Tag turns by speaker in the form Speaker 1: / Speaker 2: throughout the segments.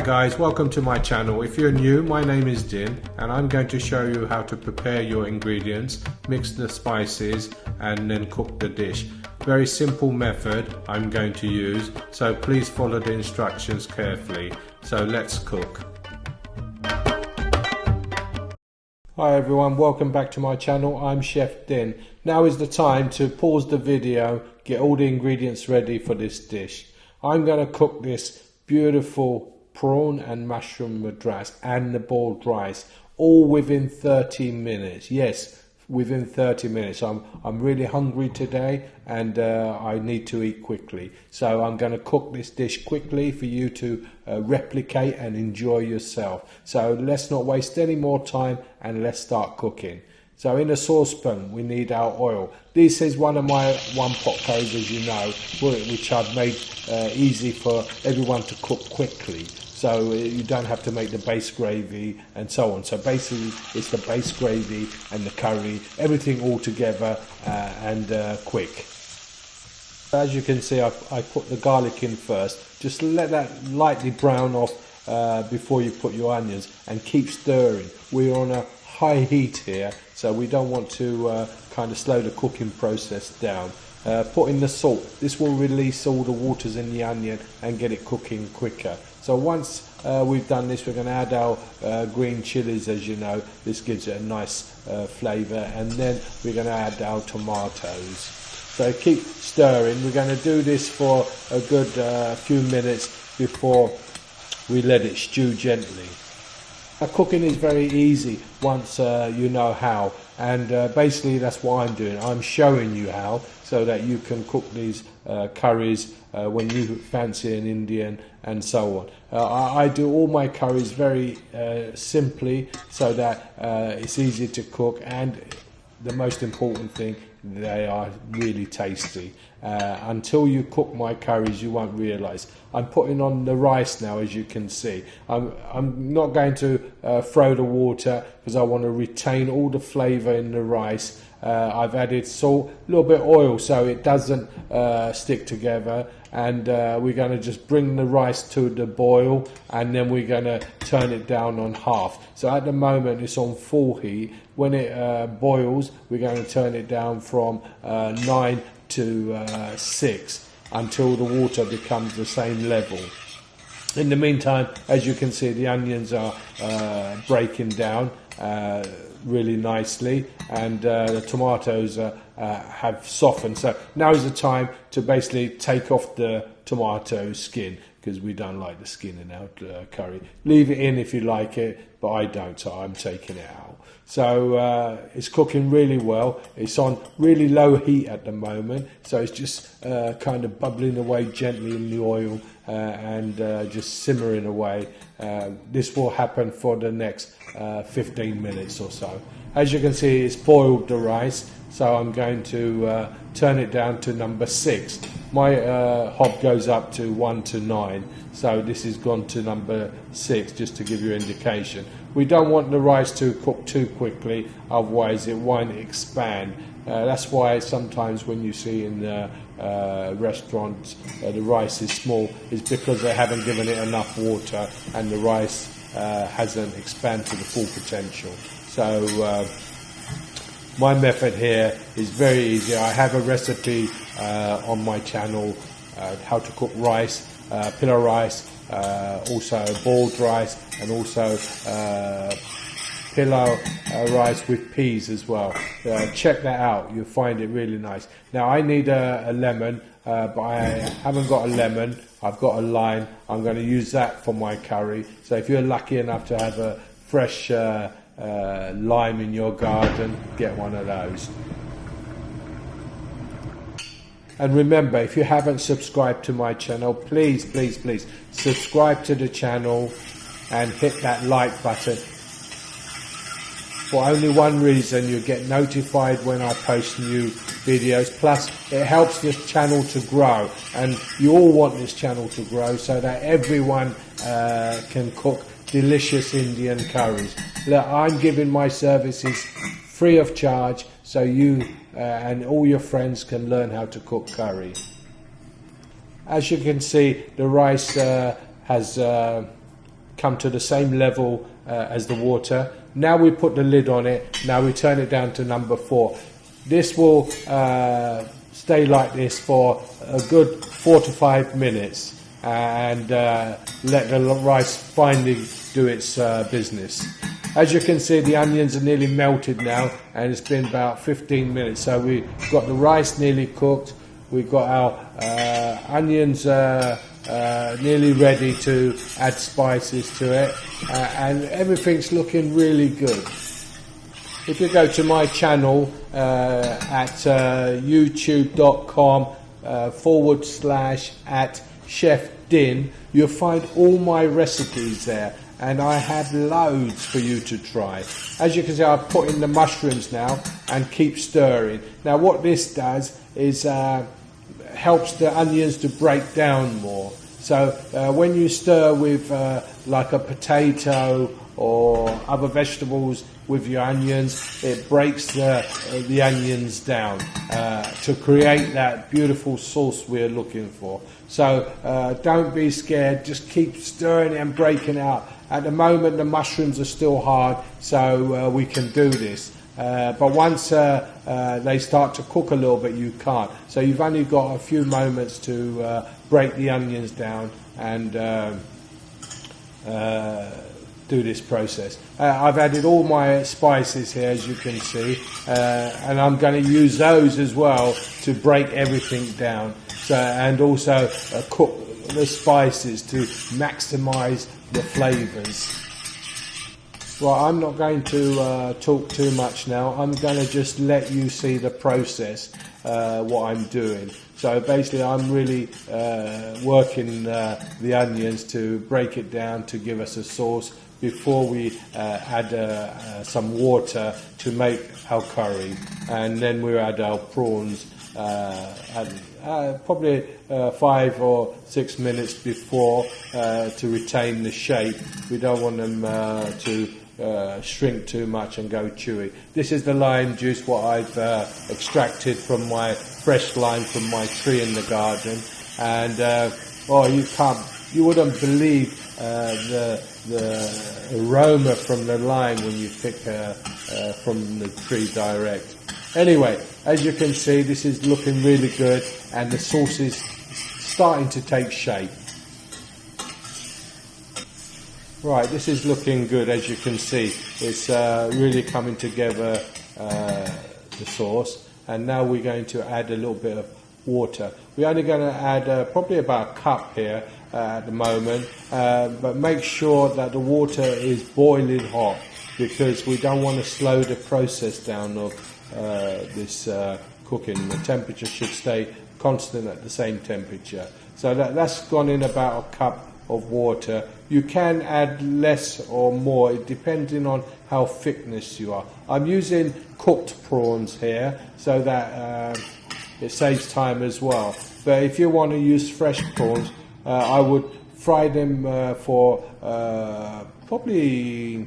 Speaker 1: Guys, welcome to my channel. If you're new, my name is Din and I'm going to show you how to prepare your ingredients, mix the spices and then cook the dish. Very simple method I'm going to use, so please follow the instructions carefully. So let's cook. Hi everyone, welcome back to my channel. I'm Chef Din. Now is the time to pause the video, get all the ingredients ready for this dish. I'm going to cook this beautiful prawn and mushroom madras and the boiled rice all within 30 minutes. Yes, within 30 minutes. I'm really hungry today and I need to eat quickly. So I'm going to cook this dish quickly for you to replicate and enjoy yourself. So let's not waste any more time and let's start cooking. So in a saucepan we need our oil. This is one of my one pot curries, as you know, which I've made easy for everyone to cook quickly. So you don't have to make the base gravy and so on. So basically it's the base gravy and the curry, everything all together and quick. As you can see, I put the garlic in first. Just let that lightly brown off before you put your onions and keep stirring. We're on a high heat here, so we don't want to kind of slow the cooking process down. Put in the salt. This will release all the waters in the onion and get it cooking quicker. So once we've done this, we're going to add our green chilies, as you know. This gives it a nice flavour, and then we're going to add our tomatoes. So keep stirring. We're going to do this for a good few minutes before we let it stew gently. Cooking is very easy once you know how, and basically that's what I'm doing. I'm showing you how, so that you can cook these curries when you fancy an Indian and so on. I do all my curries very simply, so that it's easy to cook, and the most important thing, they are really tasty. Until you cook my curries, you won't realise. I'm putting on the rice now, as you can see. I'm not going to throw the water because I want to retain all the flavour in the rice. I've added salt, a little bit of oil so it doesn't stick together, and we're going to just bring the rice to the boil, and then we're going to turn it down on half. So at the moment it's on full heat. When it boils, we're going to turn it down from 9 to 6 until the water becomes the same level. In the meantime, as you can see, the onions are breaking down really nicely, and the tomatoes have softened. So now is the time to basically take off the tomato skin, because we don't like the skin in our curry. Leave it in if you like it, but I don't, so I'm taking it out. So it's cooking really well. It's on really low heat at the moment, so it's just kind of bubbling away gently in the oil and just simmering away. This will happen for the next 15 minutes or so. As you can see, it's boiled the rice, so I'm going to turn it down to number 6. My hob goes up to 1 to 9, so this has gone to number 6, just to give you an indication. We don't want the rice to cook too quickly, otherwise it won't expand. That's why sometimes when you see in the restaurants the rice is small, is because they haven't given it enough water and the rice hasn't expanded to the full potential. So my method here is very easy. I have a recipe on my channel, how to cook rice, pillar rice, also boiled rice, and also pillau rice with peas as well. Check that out, you'll find it really nice. Now I need a lemon, but I haven't got a lemon. I've got a lime. I'm going to use that for my curry. So if you're lucky enough to have a fresh lime in your garden, get one of those. And remember, if you haven't subscribed to my channel, please subscribe to the channel and hit that like button. For only one reason: you get notified when I post new videos, plus it helps this channel to grow, and you all want this channel to grow so that everyone can cook delicious Indian curries. Look, I'm giving my services free of charge, so you and all your friends can learn how to cook curry. As you can see, the rice has come to the same level as the water. Now we put the lid on it. Now we turn it down to number 4. This will stay like this for a good 4 to 5 minutes and let the rice finally do its business. As you can see, the onions are nearly melted now, and it's been about 15 minutes. So we've got the rice nearly cooked. We've got our onions nearly ready to add spices to it, and everything's looking really good. If you go to my channel at youtube.com/@chefdin, you'll find all my recipes there, and I have loads for you to try. As you can see, I've put in the mushrooms now and keep stirring. Now what this does is helps the onions to break down more. So when you stir with like a potato or other vegetables with your onions, it breaks the onions down to create that beautiful sauce we're looking for. So don't be scared, just keep stirring it and breaking out. At the moment the mushrooms are still hard, so we can do this. But once they start to cook a little bit, you can't. So you've only got a few moments to break the onions down and do this process. I've added all my spices here, as you can see, and I'm going to use those as well to break everything down. So, and also cook the spices to maximize the flavors. Well, I'm not going to talk too much now. I'm going to just let you see the process, what I'm doing. So basically I'm really working the onions to break it down to give us a sauce before we add some water to make our curry, and then we add our prawns probably 5 or 6 minutes before to retain the shape. We don't want them to shrink too much and go chewy. This is the lime juice what I've extracted from my fresh lime from my tree in the garden, and oh, you wouldn't believe the aroma from the lime when you pick from the tree direct. Anyway, as you can see, this is looking really good, and the sauce is starting to take shape. Right, this is looking good. As you can see, it's really coming together, the sauce, and now we're going to add a little bit of water. We're only going to add probably about a cup here at the moment, but make sure that the water is boiling hot, because we don't want to slow the process down of this cooking. The temperature should stay constant at the same temperature. So that's gone in about a cup of water. You can add less or more, it depending on how thickness you are. I'm using cooked prawns here, so that it saves time as well. But if you want to use fresh prawns, I would fry them for probably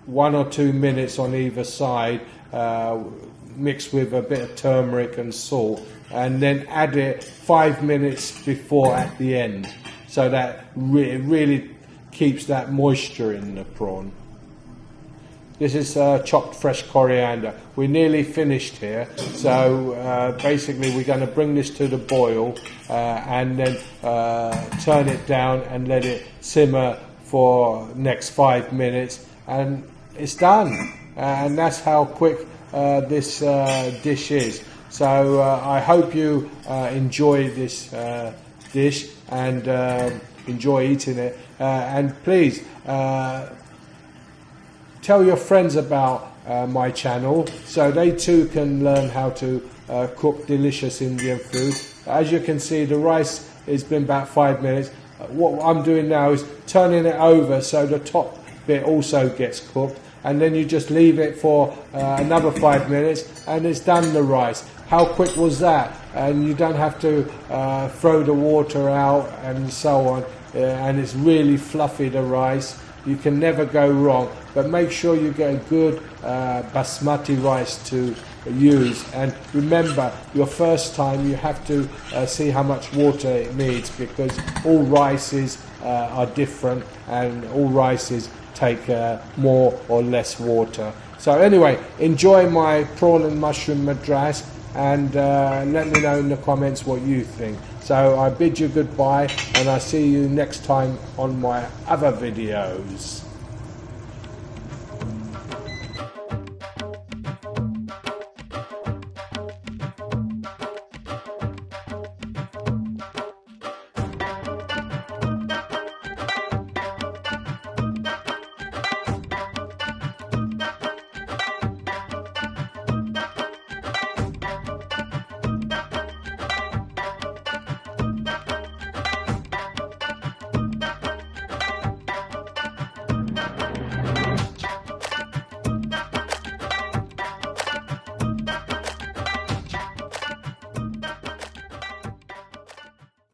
Speaker 1: 1 or 2 minutes on either side, mixed with a bit of turmeric and salt, and then add it 5 minutes before at the end, so that it really keeps that moisture in the prawn. This is chopped fresh coriander. We're nearly finished here, so basically we're going to bring this to the boil and then turn it down and let it simmer for next 5 minutes, and it's done. And that's how quick this dish is. So I hope you enjoy this dish and enjoy eating it, and please tell your friends about my channel so they too can learn how to cook delicious Indian food. As you can see, the rice has been about 5 minutes. What I'm doing now is turning it over so the top bit also gets cooked, and then you just leave it for another 5 minutes and it's done, the rice. How quick was that? And you don't have to throw the water out and so on, and it's really fluffy, the rice. You can never go wrong, but make sure you get a good basmati rice to use. And remember, your first time you have to see how much water it needs, because all rices are different, and all rices take more or less water. So anyway, enjoy my prawn and mushroom madras, and let me know in the comments what you think. So I bid you goodbye, and I'll see you next time on my other videos.